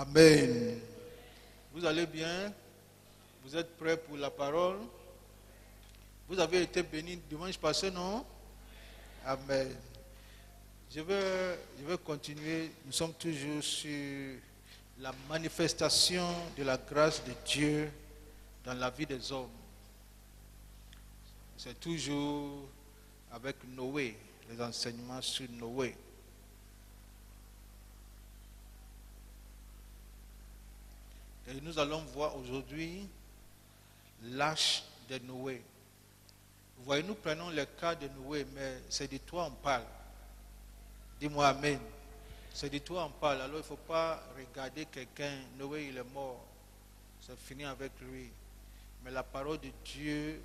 Amen. Vous allez bien? Vous êtes prêts pour la parole? Vous avez été bénis dimanche passé, non? Amen. Je vais continuer. Nous sommes toujours sur la manifestation de la grâce de Dieu dans la vie des hommes. C'est toujours avec Noé, les enseignements sur Noé. Et nous allons voir aujourd'hui l'arche de Noé. Vous voyez, nous prenons le cas de Noé, mais c'est de toi on parle. Dis-moi Amen. C'est de toi on parle. Alors il ne faut pas regarder quelqu'un. Noé, il est mort. C'est fini avec lui. Mais la parole de Dieu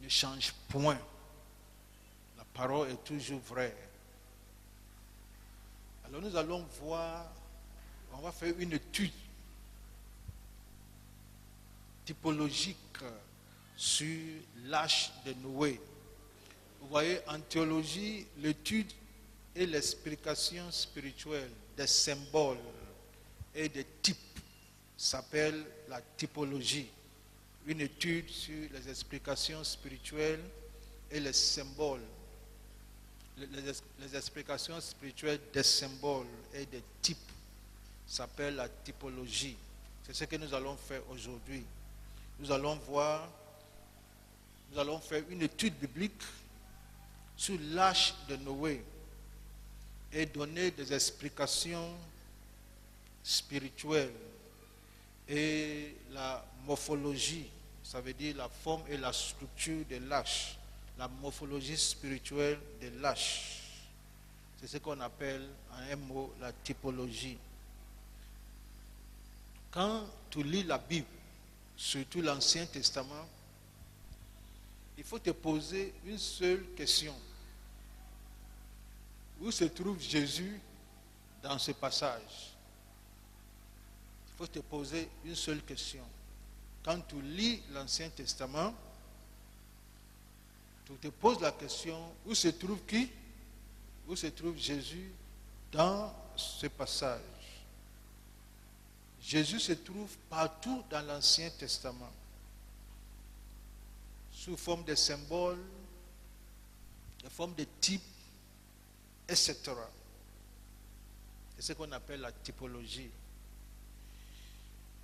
ne change point. La parole est toujours vraie. Alors nous allons voir, on va faire une étude typologique sur l'arche de Noé. Vous voyez, en théologie, l'étude et l'explication spirituelle des symboles et des types s'appelle la typologie. Une étude sur les explications spirituelles et les symboles. Les explications spirituelles des symboles et des types s'appelle la typologie. C'est ce que nous allons faire aujourd'hui. Nous allons faire une étude biblique sur l'arche de Noé et donner des explications spirituelles et la morphologie, ça veut dire la forme et la structure de l'arche, la morphologie spirituelle de l'arche. C'est ce qu'on appelle en un mot la typologie. Quand tu lis la Bible, surtout l'Ancien Testament, il faut te poser une seule question. Où se trouve Jésus dans ce passage? Il faut te poser une seule question. Quand tu lis l'Ancien Testament, tu te poses la question, où se trouve qui? Où se trouve Jésus dans ce passage? Jésus se trouve partout dans l'Ancien Testament, sous forme de symboles, de forme de types, etc. C'est ce qu'on appelle la typologie.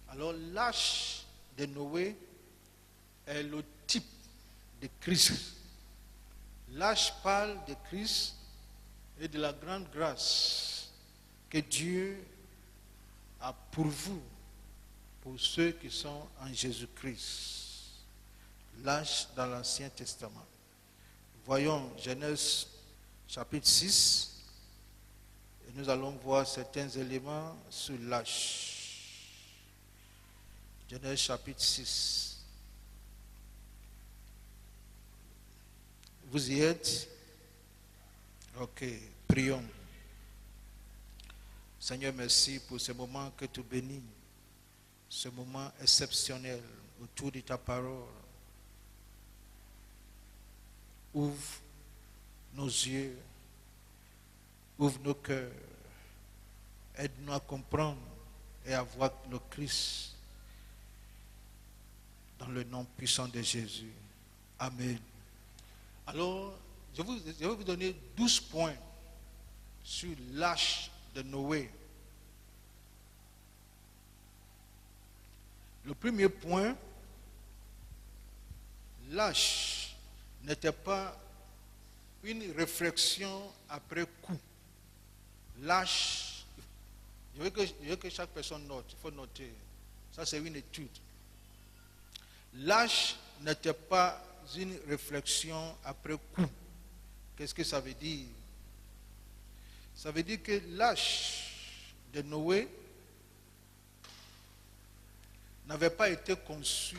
Alors l'arche de Noé est le type de Christ. L'arche parle de Christ et de la grande grâce que Dieu a pourvu pour ceux qui sont en Jésus-Christ. L'arche dans l'Ancien Testament. Voyons Genèse chapitre 6 et nous allons voir certains éléments sur l'arche. Genèse chapitre 6. Vous y êtes? Ok, prions. Seigneur, merci pour ce moment que tu bénis, ce moment exceptionnel autour de ta parole. Ouvre nos yeux, ouvre nos cœurs, aide-nous à comprendre et à voir le Christ dans le nom puissant de Jésus. Amen. Alors, je vais vous donner 12 points sur l'arche de Noé. Le premier point, l'arche n'était pas une réflexion après coup. L'arche, je veux que chaque personne note, il faut noter. Ça, c'est une étude. L'arche n'était pas une réflexion après coup. Qu'est-ce que ça veut dire? Ça veut dire que l'arche de Noé n'avait pas été conçue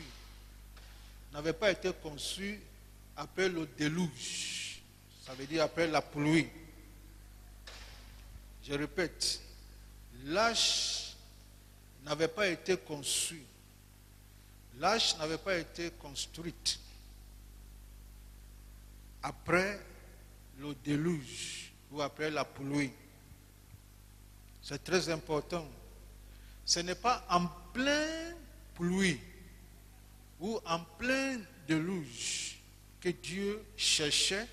après le déluge. Ça veut dire après la pluie. Je répète, l'arche n'avait pas été conçue. L'arche n'avait pas été construite après le déluge ou après la pluie. C'est très important. Ce n'est pas en pleine pluie ou en plein déluge que Dieu cherchait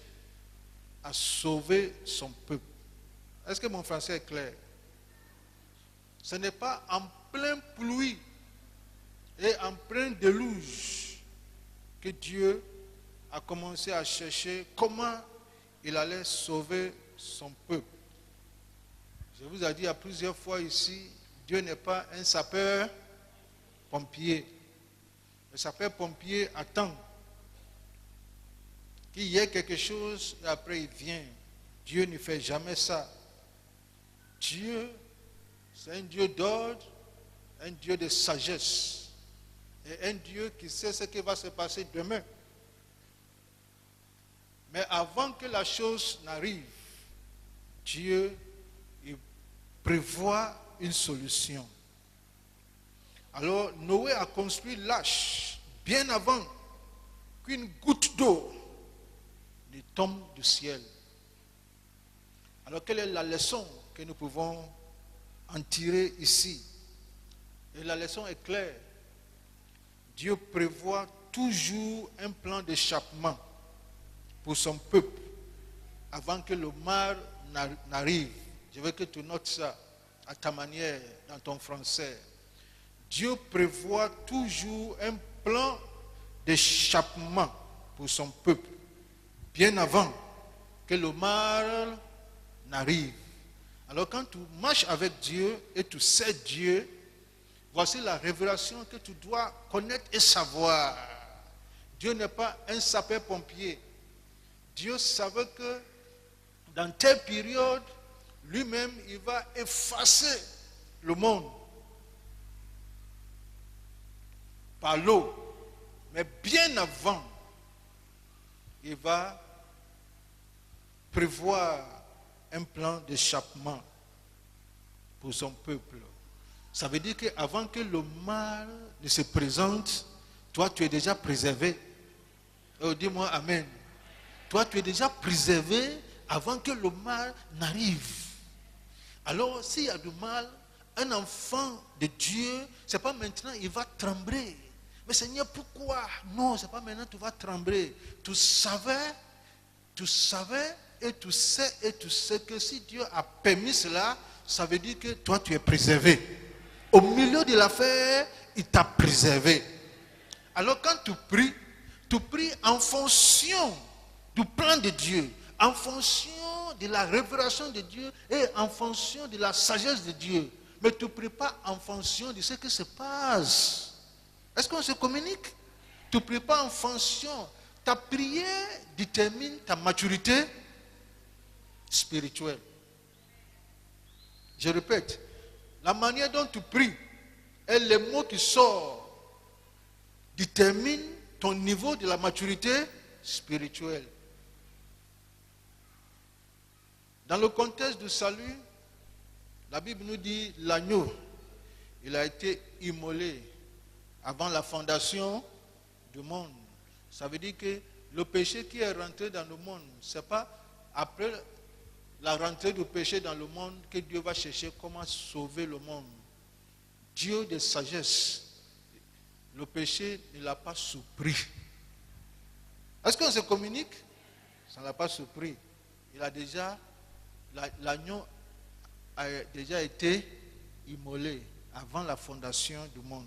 à sauver son peuple. Est-ce que mon français est clair? Ce n'est pas en pleine pluie et en plein déluge que Dieu a commencé à chercher comment il allait sauver son peuple. Je vous ai dit à plusieurs fois ici, Dieu n'est pas un sapeur-pompier. Le sapeur-pompier attend qu'il y ait quelque chose et après il vient. Dieu ne fait jamais ça. Dieu, c'est un Dieu d'ordre, un Dieu de sagesse et un Dieu qui sait ce qui va se passer demain. Mais avant que la chose n'arrive, Dieu il prévoit une solution. Alors Noé a construit l'arche bien avant qu'une goutte d'eau ne tombe du ciel. Alors quelle est la leçon que nous pouvons en tirer ici? Et la leçon est claire. Dieu prévoit toujours un plan d'échappement pour son peuple avant que le mal n'arrive. Je veux que tu notes ça à ta manière, dans ton français. Dieu prévoit toujours un plan d'échappement pour son peuple bien avant que le mal n'arrive. Alors quand tu marches avec Dieu et tu sais Dieu, voici la révélation que tu dois connaître et savoir. Dieu n'est pas un sapeur-pompier. Dieu savait que dans telle période, lui-même, il va effacer le monde par l'eau. Mais bien avant, il va prévoir un plan d'échappement pour son peuple. Ça veut dire qu'avant que le mal ne se présente, toi, tu es déjà préservé. Oh, dis-moi Amen. Toi, tu es déjà préservé avant que le mal n'arrive. Alors, s'il y a du mal, un enfant de Dieu, c'est pas maintenant, il va trembler. Mais Seigneur, pourquoi? Non, c'est pas maintenant, tu vas trembler. Tu savais et tu sais que si Dieu a permis cela, ça veut dire que toi, tu es préservé. Au milieu de l'affaire, il t'a préservé. Alors, quand tu pries en fonction du plan de Dieu, en fonction de la révélation de Dieu et en fonction de la sagesse de Dieu. Mais tu ne pries pas en fonction de ce qui se passe. Est-ce qu'on se communique? Tu ne pries pas en fonction. Ta prière détermine ta maturité spirituelle. Je répète, la manière dont tu pries et les mots qui sortent déterminent ton niveau de la maturité spirituelle. Dans le contexte du salut, la Bible nous dit l'agneau, il a été immolé avant la fondation du monde. Ça veut dire que le péché qui est rentré dans le monde, ce n'est pas après la rentrée du péché dans le monde que Dieu va chercher comment sauver le monde. Dieu de sagesse, le péché ne l'a pas surpris. Est-ce qu'on se communique? Ça ne l'a pas surpris. Il a déjà... L'agneau a déjà été immolé avant la fondation du monde.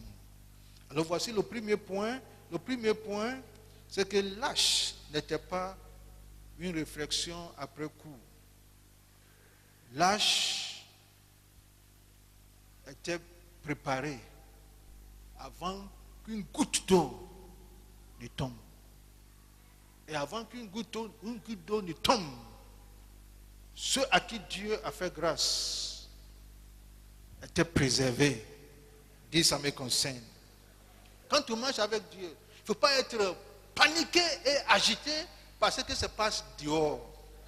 Alors voici le premier point. Le premier point, c'est que l'arche n'était pas une réflexion après coup. L'arche était préparée avant qu'une goutte d'eau ne tombe. Et avant qu'une goutte d'eau ne tombe, ceux à qui Dieu a fait grâce étaient préservés. Dis, ça me concerne. Quand tu marches avec Dieu, il ne faut pas être paniqué et agité par ce qui se passe dehors.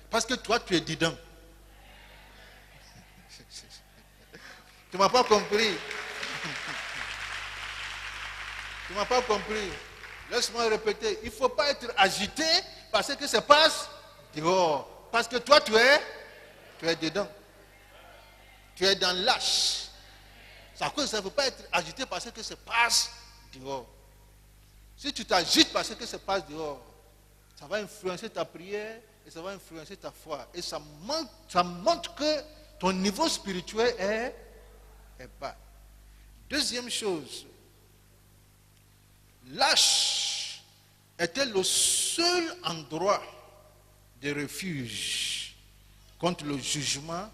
Parce que toi, tu es dedans. Tu ne m'as pas compris. Tu ne m'as pas compris. Laisse-moi répéter. Il ne faut pas être agité par ce qui se passe dehors. Parce que toi, tu es dedans. Tu es dans lâche. Ça ne faut pas être agité par ce que se passe dehors. Si tu t'agites par ce que se passe dehors, ça va influencer ta prière et ça va influencer ta foi. Et ça montre que ton niveau spirituel est bas. Deuxième chose, lâche était le seul endroit de refuge contre le jugement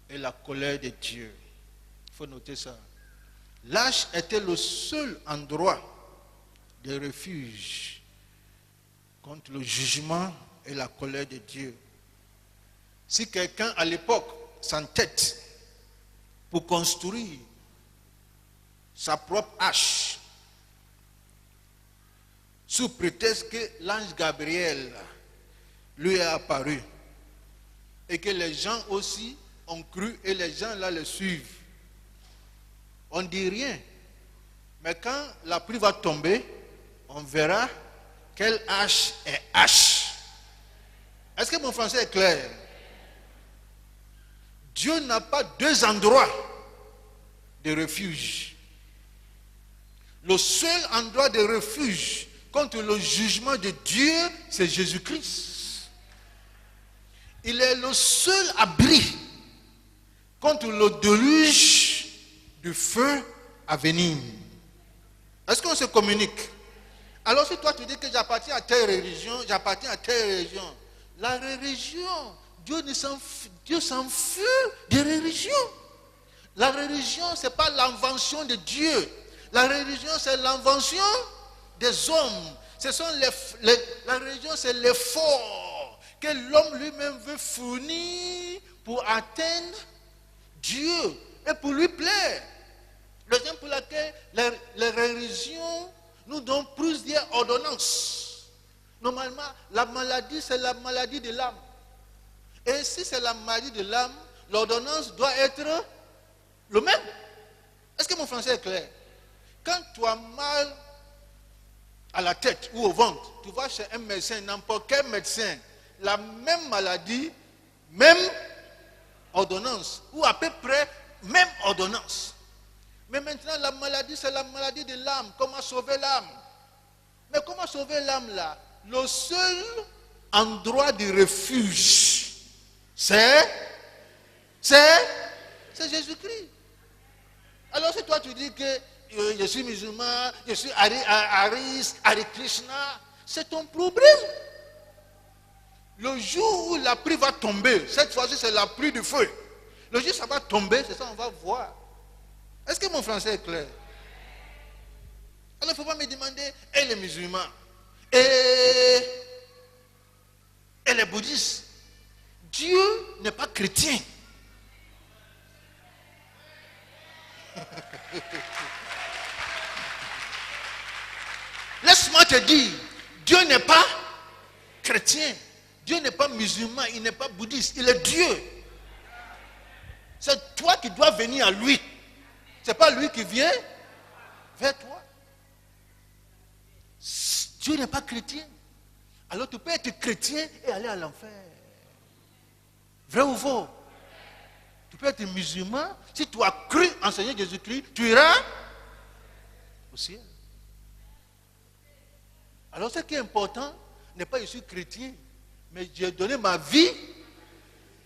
et la colère de Dieu. Il faut noter ça. Lâche était le seul endroit de refuge contre le jugement et la colère de Dieu. Si quelqu'un à l'époque s'entête pour construire sa propre hache, sous prétexte que l'ange Gabriel lui est apparu et que les gens aussi ont cru et les gens là le suivent, on ne dit rien. Mais quand la pluie va tomber, on verra quelle hache est hache. Est-ce que mon français est clair? Dieu n'a pas deux endroits de refuge. Le seul endroit de refuge contre le jugement de Dieu, c'est Jésus-Christ. Il est le seul abri contre le déluge du feu à venir. Est-ce qu'on se communique? Alors si toi tu dis que j'appartiens à telle religion, j'appartiens à telle religion, la religion, Dieu s'en fout des religions. La religion, ce n'est pas l'invention de Dieu. La religion, c'est l'invention des hommes. La religion, c'est l'effort que l'homme lui-même veut fournir pour atteindre Dieu et pour lui plaire. Raison pour laquelle les religions nous donnent plusieurs ordonnances. Normalement, la maladie, c'est la maladie de l'âme. Et si c'est la maladie de l'âme, l'ordonnance doit être le même. Est-ce que mon français est clair? Quand tu as mal à la tête ou au ventre, tu vas chez un médecin, n'importe quel médecin, la même maladie, même ordonnance, ou à peu près même ordonnance. Mais maintenant, la maladie, c'est la maladie de l'âme. Comment sauver l'âme? Mais comment sauver l'âme là? Le seul endroit de refuge, c'est Jésus-Christ. Alors si toi tu dis que je suis musulman, je suis Hare Krishna, c'est ton problème. Le jour où la pluie va tomber, cette fois-ci c'est la pluie du feu. Le jour où ça va tomber, c'est ça on va voir. Est-ce que mon français est clair? Alors il ne faut pas me demander, et les musulmans, et les bouddhistes. Dieu n'est pas chrétien. Laisse-moi te dire, Dieu n'est pas chrétien. Dieu n'est pas musulman, il n'est pas bouddhiste, il est Dieu. C'est toi qui dois venir à lui. Ce n'est pas lui qui vient vers toi. Dieu n'est pas chrétien. Alors tu peux être chrétien et aller à l'enfer. Vrai ou faux? Tu peux être musulman. Si tu as cru en Seigneur Jésus-Christ, tu iras au ciel. Alors ce qui est important n'est pas je suis chrétien, mais j'ai donné ma vie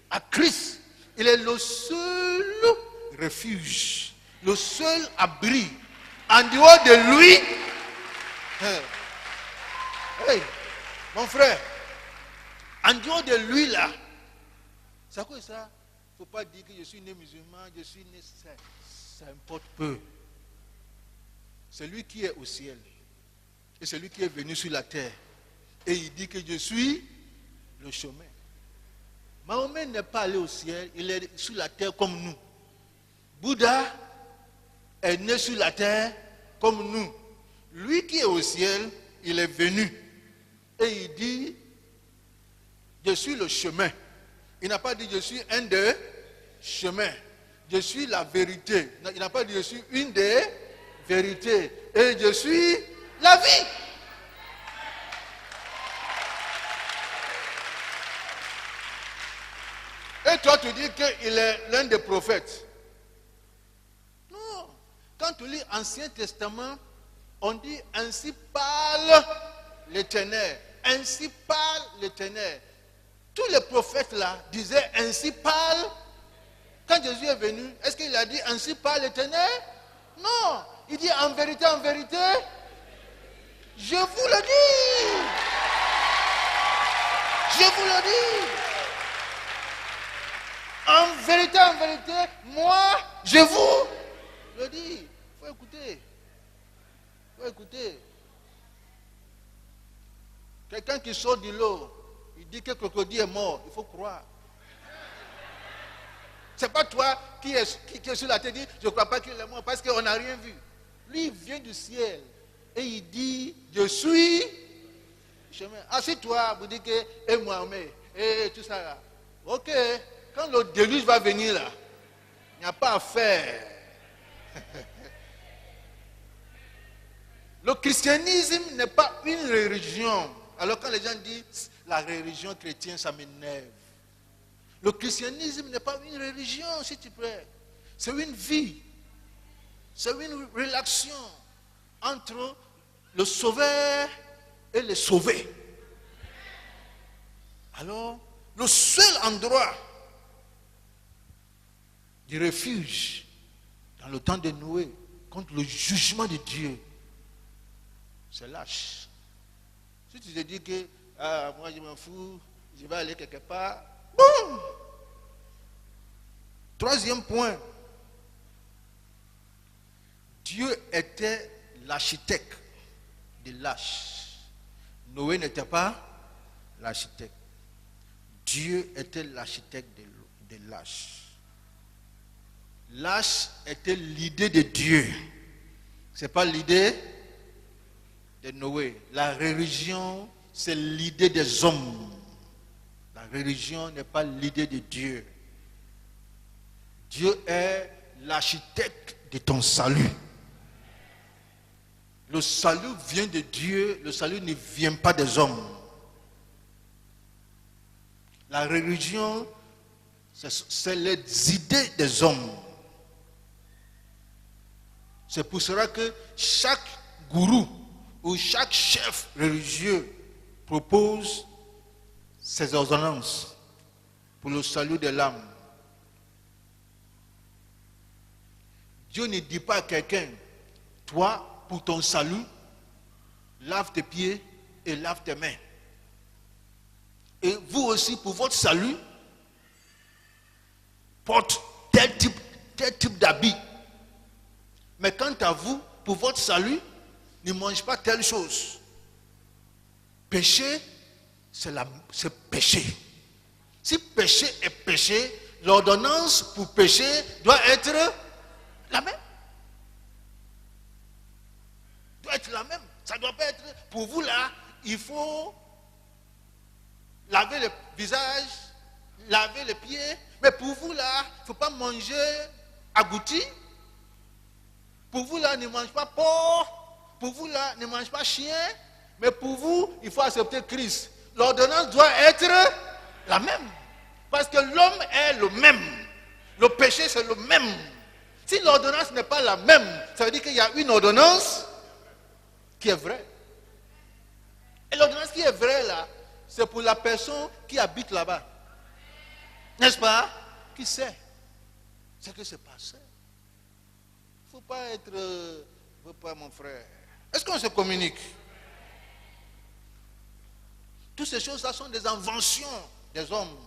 à Christ. Il est le seul refuge, le seul abri. En dehors de lui, hey, mon frère, en dehors de lui là, c'est quoi ça? Il ne faut pas dire que je suis né musulman, je suis né, ça importe peu. C'est lui qui est au ciel. Et c'est lui qui est venu sur la terre. Et il dit que je suis le chemin. Mahomet n'est pas allé au ciel, il est sur la terre comme nous. Bouddha est né sur la terre comme nous. Lui qui est au ciel, il est venu. Et il dit, je suis le chemin. Il n'a pas dit, je suis un des chemins. Je suis la vérité. Il n'a pas dit, je suis une des vérités. Et je suis la vie. Et toi tu dis qu'il est l'un des prophètes. Non. Quand tu lis Ancien Testament, on dit ainsi parle l'Éternel. Ainsi parle l'Éternel. Tous les prophètes là disaient ainsi parle. Quand Jésus est venu, est-ce qu'il a dit ainsi parle l'Éternel? Non. Il dit en vérité, je vous le dis. Je vous le dis. En vérité, moi, je vous le dis. Il faut écouter. Il faut écouter. Quelqu'un qui sort de l'eau, il dit que le crocodile est mort. Il faut croire. Ce n'est pas toi qui est sur la tête, dit je ne crois pas qu'il est mort parce qu'on n'a rien vu. Lui, il vient du ciel et il dit je suis chemin. Assis-toi, vous dites que et Mohamed, et tout ça là. Ok, quand le déluge va venir là, il n'y a pas à faire. Le christianisme n'est pas une religion. Alors quand les gens disent la religion chrétienne, ça m'énerve. Le christianisme n'est pas une religion, s'il te plaît. C'est une vie. C'est une relation entre le sauveur et le sauvé. Alors, le seul endroit du refuge dans le temps de Noé contre le jugement de Dieu, c'est lâche. Si tu te dis que moi je m'en fous, je vais aller quelque part, boum! Troisième point, Dieu était l'architecte des lâches. Noé n'était pas l'architecte. Dieu était l'architecte des lâches. Lâche était l'idée de Dieu. Ce n'est pas l'idée de Noé. La religion, c'est l'idée des hommes. La religion n'est pas l'idée de Dieu. Dieu est l'architecte de ton salut. Le salut vient de Dieu, le salut ne vient pas des hommes. La religion, c'est les idées des hommes. C'est pour cela que chaque gourou ou chaque chef religieux propose ses ordonnances pour le salut de l'âme. Dieu ne dit pas à quelqu'un, toi, pour ton salut, lave tes pieds et lave tes mains. Et vous aussi, pour votre salut, porte tel type d'habit. Mais quant à vous, pour votre salut, ne mangez pas telle chose. Péché, c'est péché. Si péché est péché, l'ordonnance pour péché doit être la même. Doit être la même. Ça ne doit pas être, pour vous là, il faut laver le visage, laver les pieds. Mais pour vous là, il ne faut pas manger agouti. Pour vous là, ne mangez pas porc. Pour vous là, ne mangez pas chien. Mais pour vous, il faut accepter Christ. L'ordonnance doit être la même. Parce que l'homme est le même. Le péché, c'est le même. Si l'ordonnance n'est pas la même, ça veut dire qu'il y a une ordonnance qui est vraie. Et l'ordonnance qui est vraie là, c'est pour la personne qui habite là-bas. N'est-ce pas? Qui sait ce que c'est passé. Il ne faut pas être... ne faut pas, mon frère. Est-ce qu'on se communique? Toutes ces choses-là sont des inventions des hommes.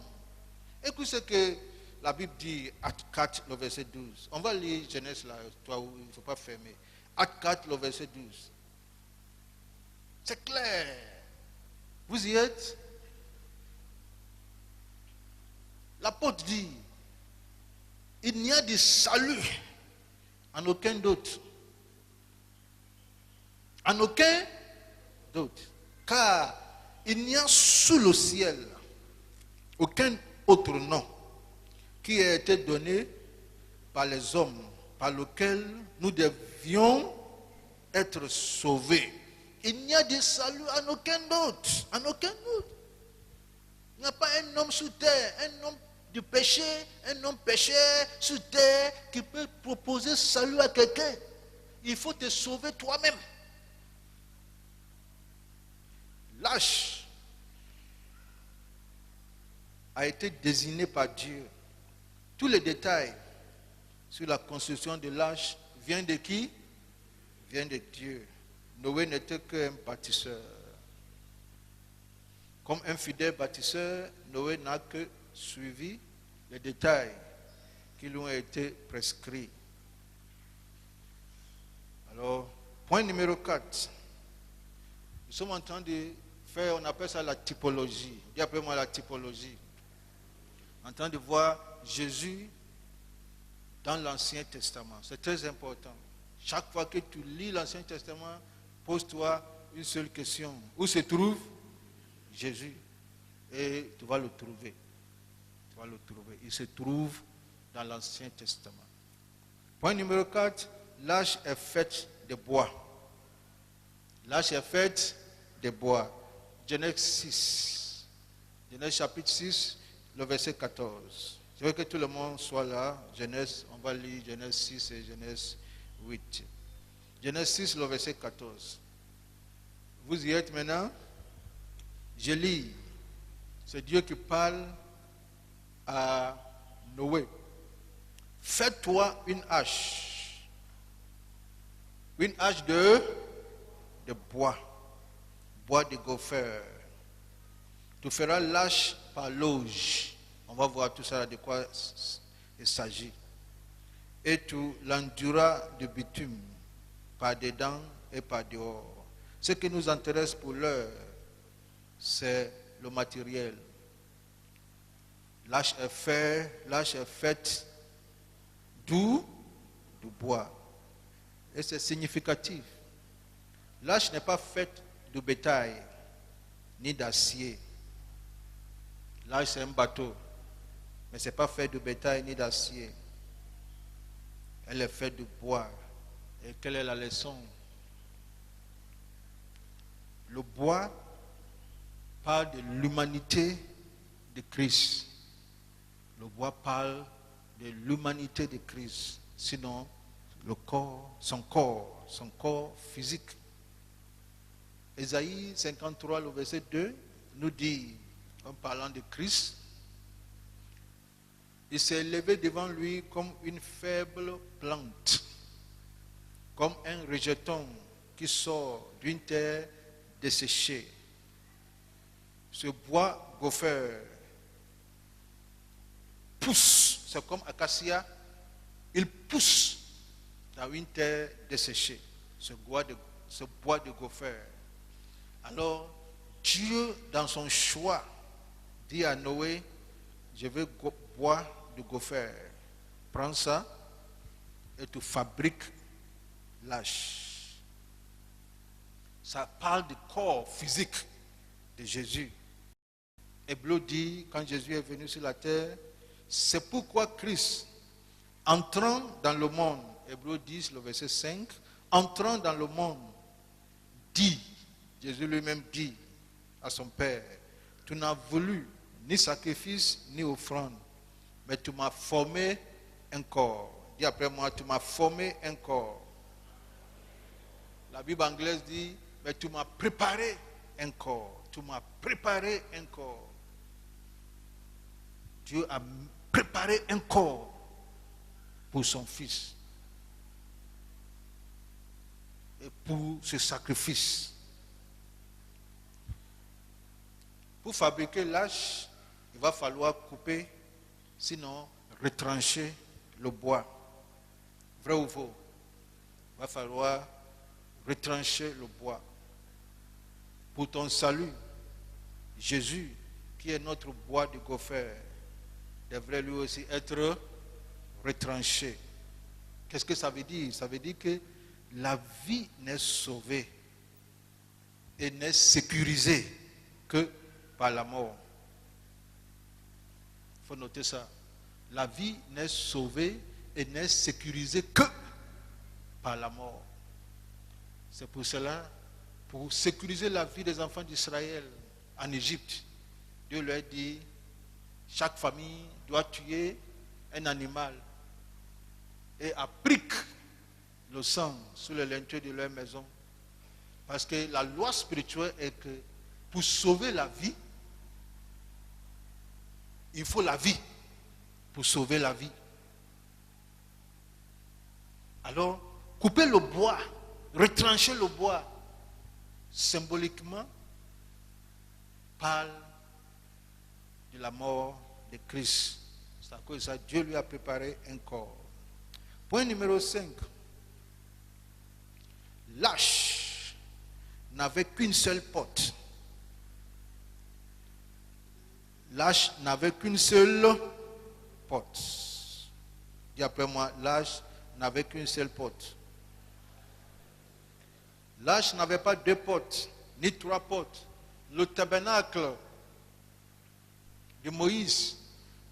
Écoute ce que la Bible dit, Acte 4, le verset 12. On va lire Genèse là, toi, il ne faut pas fermer. Acte 4, le verset 12. C'est clair. Vous y êtes? L'apôtre dit, il n'y a de salut en aucun d'autre. En aucun d'autre. Car il n'y a sous le ciel aucun autre nom qui a été donné par les hommes, par lequel nous devions être sauvés. Il n'y a de salut en aucun autre. En aucun autre. Il n'y a pas un homme sous terre, un homme du péché, un homme pécheur sur terre qui peut proposer salut à quelqu'un. Il faut te sauver toi-même. L'arche a été désigné par Dieu. Tous les détails sur la construction de l'arche viennent de qui? Viennent de Dieu. Noé n'était qu'un bâtisseur. Comme un fidèle bâtisseur, Noé n'a que suivi les détails qui lui ont été prescrits. Alors, point numéro 4. Nous sommes en train de faire, on appelle ça la typologie. Dis après moi la typologie. En train de voir Jésus dans l'Ancien Testament. C'est très important. Chaque fois que tu lis l'Ancien Testament, pose-toi une seule question. Où se trouve Jésus? Et tu vas le trouver. Tu vas le trouver. Il se trouve dans l'Ancien Testament. Point numéro 4. L'arche est faite de bois. L'arche est faite de bois. Genèse 6. Genèse chapitre 6, le verset 14. Je veux que tout le monde soit là. Genèse, on va lire Genèse 6 et Genèse 8. Genèse 6, le verset 14. Vous y êtes maintenant? Je lis. C'est Dieu qui parle à Noé. Fais-toi une hache. Une hache de bois. Bois de gopher. Tu feras l'hache par l'auge. On va voir tout ça de quoi il s'agit. Et tu l'enduras de bitume, par dedans et par dehors. Ce qui nous intéresse pour l'heure, c'est le matériel. L'hache est faite du bois. Et c'est significatif. L'hache n'est pas faite de bétail, ni d'acier. L'hache, c'est un bateau. Mais ce n'est pas fait de bétail ni d'acier. Elle est faite de bois. Et quelle est la leçon? Le bois parle de l'humanité de Christ. Le bois parle de l'humanité de Christ. Sinon, le corps, son corps physique. Ésaïe 53, le verset 2, nous dit, en parlant de Christ, il s'est élevé devant lui comme une faible plante, comme un rejeton qui sort d'une terre desséchée. Ce bois gopher pousse, c'est comme acacia, il pousse dans une terre desséchée, ce bois de gopher. Alors, Dieu, dans son choix, dit à Noé, je veux bois de gopher. Prends ça et tu fabriques l'hache. Ça parle du corps physique de Jésus. Hébreu dit, quand Jésus est venu sur la terre, c'est pourquoi Christ, entrant dans le monde, Hébreu 10, le verset 5, entrant dans le monde, dit, Jésus lui-même dit à son Père, tu n'as voulu ni sacrifice ni offrande, mais tu m'as formé un corps. Dis après moi, tu m'as formé un corps. La Bible anglaise dit, mais tu m'as préparé un corps. Tu m'as préparé un corps. Dieu a préparé un corps pour son Fils. Et pour ce sacrifice. Pour fabriquer l'hache, il va falloir couper, sinon retrancher le bois. Vrai ou faux? Il va falloir retrancher le bois. Pour ton salut, Jésus, qui est notre bois de gopher, devrait lui aussi être retranché. Qu'est-ce que ça veut dire? Ça veut dire que la vie n'est sauvée et n'est sécurisée que par la mort. Il faut noter ça. La vie n'est sauvée et n'est sécurisée que par la mort. C'est pour cela, pour sécuriser la vie des enfants d'Israël en Égypte, Dieu leur dit, chaque famille doit tuer un animal et applique le sang sur le linteau de leur maison. Parce que la loi spirituelle est que pour sauver la vie, il faut la vie pour sauver la vie. Alors, couper le bois, retrancher le bois, symboliquement, parle de la mort de Christ. C'est à cause de ça que Dieu lui a préparé un corps. Point numéro 5. L'arche n'avait qu'une seule porte. L'arche n'avait qu'une seule porte. Dis après moi, l'arche n'avait qu'une seule porte. L'arche n'avait pas 2 portes, ni 3 portes. Le tabernacle de Moïse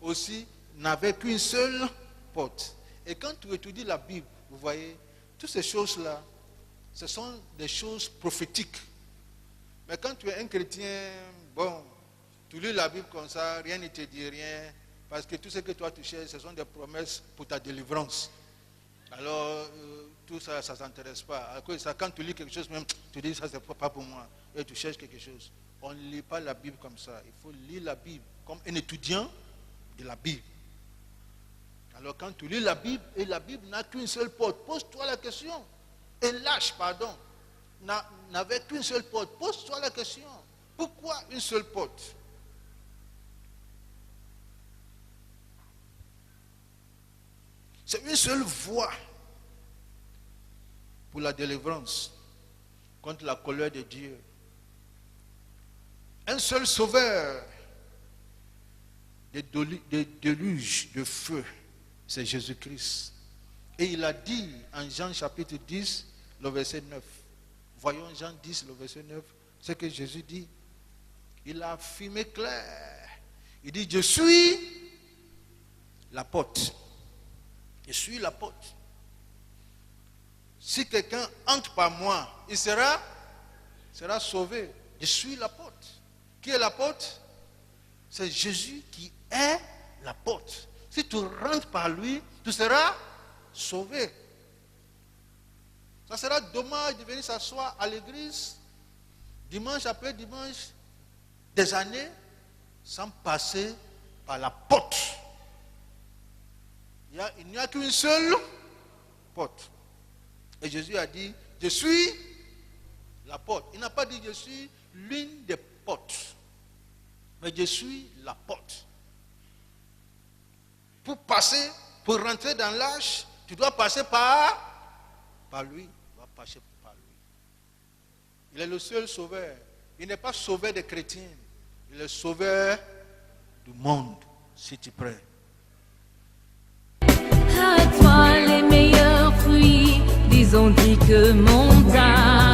aussi n'avait qu'une seule porte. Et quand tu étudies la Bible, vous voyez, toutes ces choses-là, ce sont des choses prophétiques. Mais quand tu es un chrétien, bon, tu lis la Bible comme ça, rien ne te dit rien, parce que tout ce que toi tu cherches, ce sont des promesses pour ta délivrance. Alors, tout ça, ça ne s'intéresse pas. À cause de ça, quand tu lis quelque chose, même, tu dis, ça, c'est pas pour moi. Et tu cherches quelque chose. On ne lit pas la Bible comme ça. Il faut lire la Bible comme un étudiant de la Bible. Alors, quand tu lis la Bible, et la Bible n'a qu'une seule porte, pose-toi la question. Et l'arche, pardon, n'avait qu'une seule porte. Pose-toi la question. Pourquoi une seule porte? C'est une seule voie pour la délivrance contre la colère de Dieu. Un seul sauveur des déluges de feu, c'est Jésus-Christ. Et il a dit en Jean chapitre 10, le verset 9. Voyons Jean 10, le verset 9, ce que Jésus dit. Il a affirmé clair. Il dit, je suis la porte. Je suis la porte. Si quelqu'un entre par moi, il sera sauvé. Je suis la porte. Qui est la porte? C'est Jésus qui est la porte. Si tu rentres par lui, tu seras sauvé. Ça sera dommage de venir s'asseoir à l'église, dimanche après dimanche, des années, sans passer par la porte. Il n'y a qu'une seule porte. Et Jésus a dit, je suis la porte. Il n'a pas dit, je suis l'une des portes. Mais je suis la porte. Pour passer, pour rentrer dans l'arche, tu dois passer par lui. Tu dois passer par lui. Il est le seul sauveur. Il n'est pas sauveur des chrétiens. Il est sauveur du monde, si tu es prêt. À toi les meilleurs fruits, disons dit que mon âme.